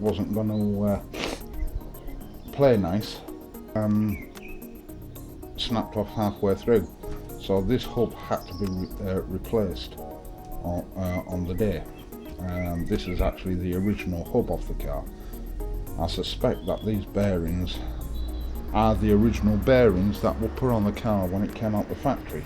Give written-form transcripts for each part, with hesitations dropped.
wasn't going to play nice, snapped off halfway through. So this hub had to be replaced on the day. This is actually the original hub of the car. I suspect that these bearings are the original bearings that were put on the car when it came out the factory.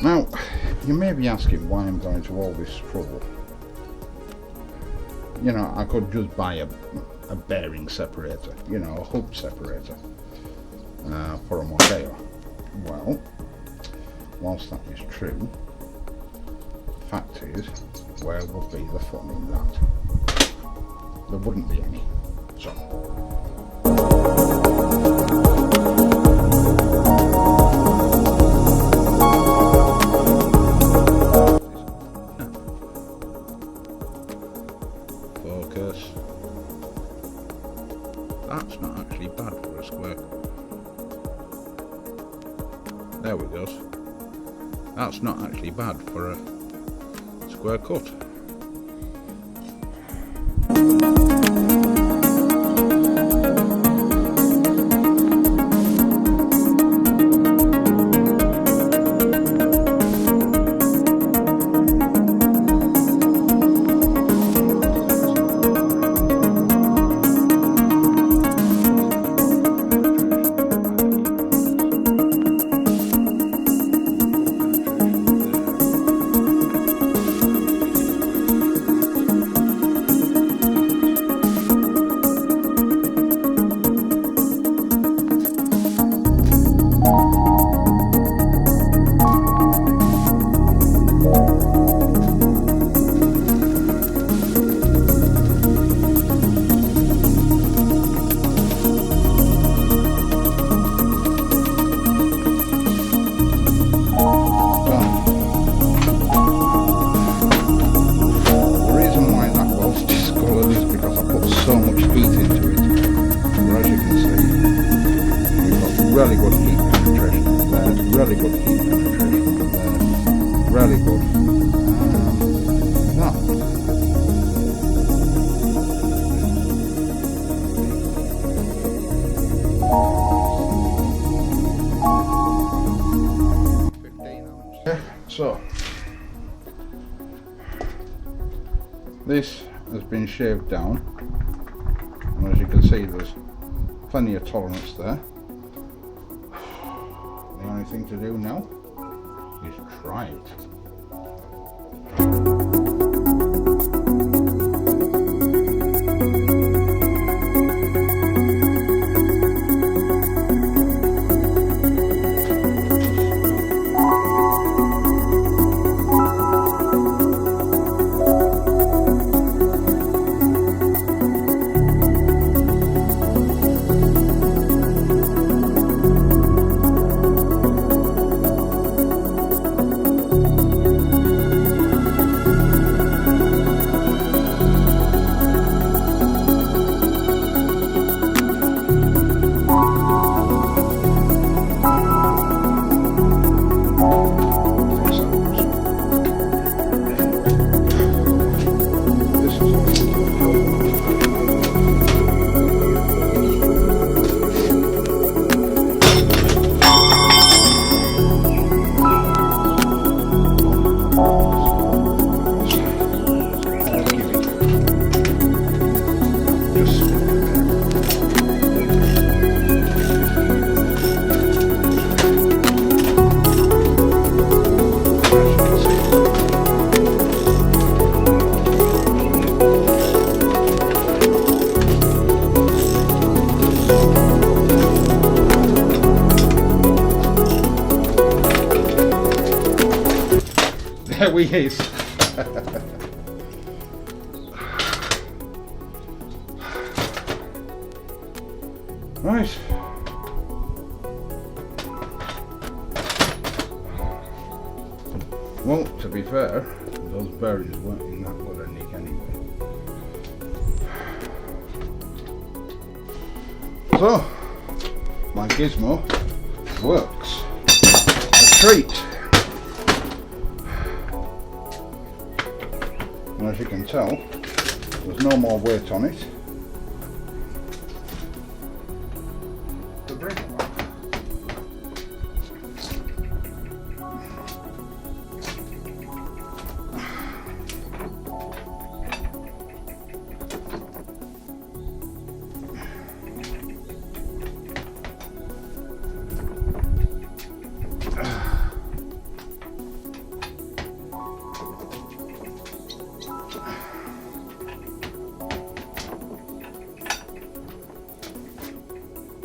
Now, you may be asking why I'm going to all this trouble. You know, I could just buy a bearing separator, you know, a hub separator for a Mondeo. Well, whilst that is true, the fact is, where would be the fun in that? There wouldn't be any. So. Focus. That's not actually bad for a square. There we go. That's not actually bad for a square cut. really good. That. So this has been shaved down, and as you can see there's plenty of tolerance there. The only thing to do now is try it. There we is. Right. Well, to be fair, those bearings weren't in that good a nick anyway. So, my gizmo works. A treat. And as you can tell, there's no more weight on it. To bring it up.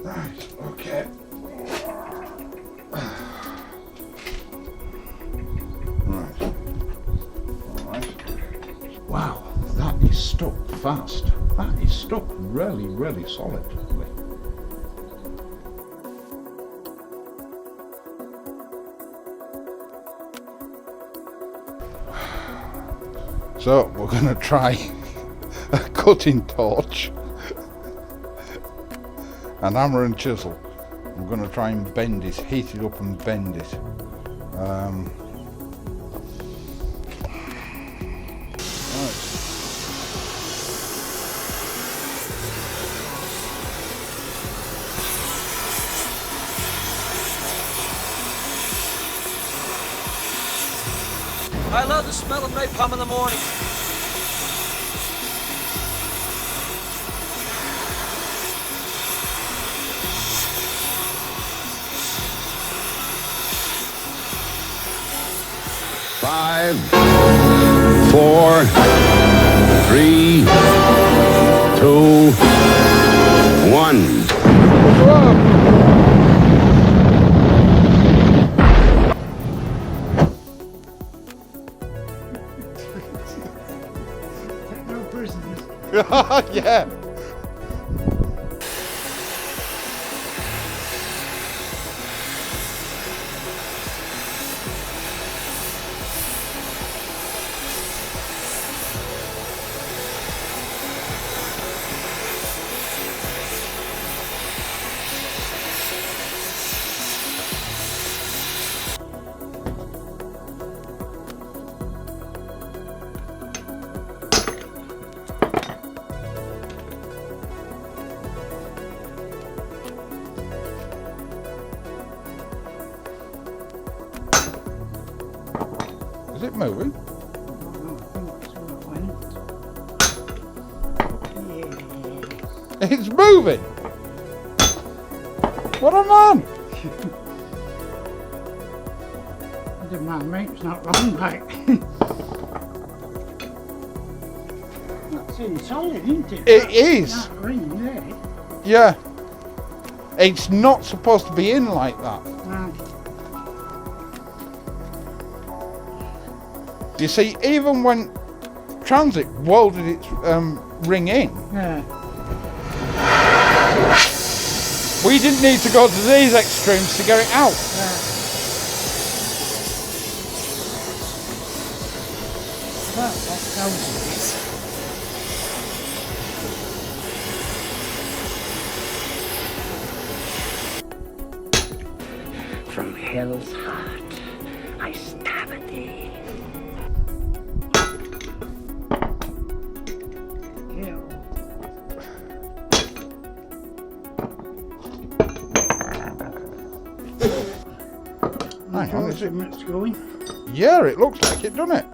Right, okay. Right. Alright. Wow, that is stuck fast. That is stuck really, really solidly. So we're going to try a cutting torch, an hammer and chisel. I'm going to try and bend it, heat it up and bend it. Right. I love the smell of napalm in the morning. Five, 4, 3, 2, 1. Yeah. Is it moving? It's moving! What a man! The man, mate, it's not wrong, like. That's inside, isn't it? It is! That ring there. Yeah. It's not supposed to be in like that. No. You see, even when Transit welded its ring in, Yeah. we didn't need to go to these extremes to get it out. Well, that goes From hell's heart, I stab at thee. kill. Hang on, is it? It's going. Yeah, it looks like it, doesn't it?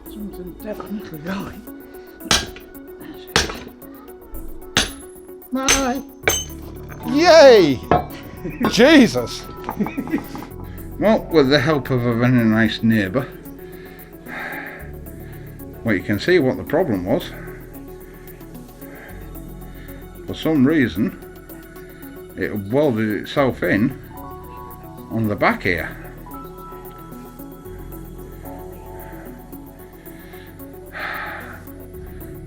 Something definitely going. Bye. Yay! Jesus! Well, with the help of a very nice neighbour, well, you can see what the problem was. For some reason, it welded itself in on the back here.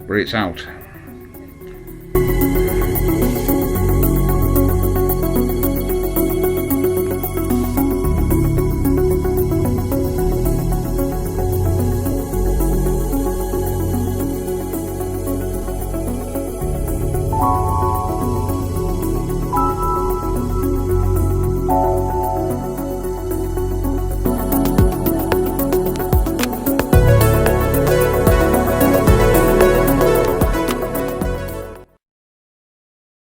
But it's out.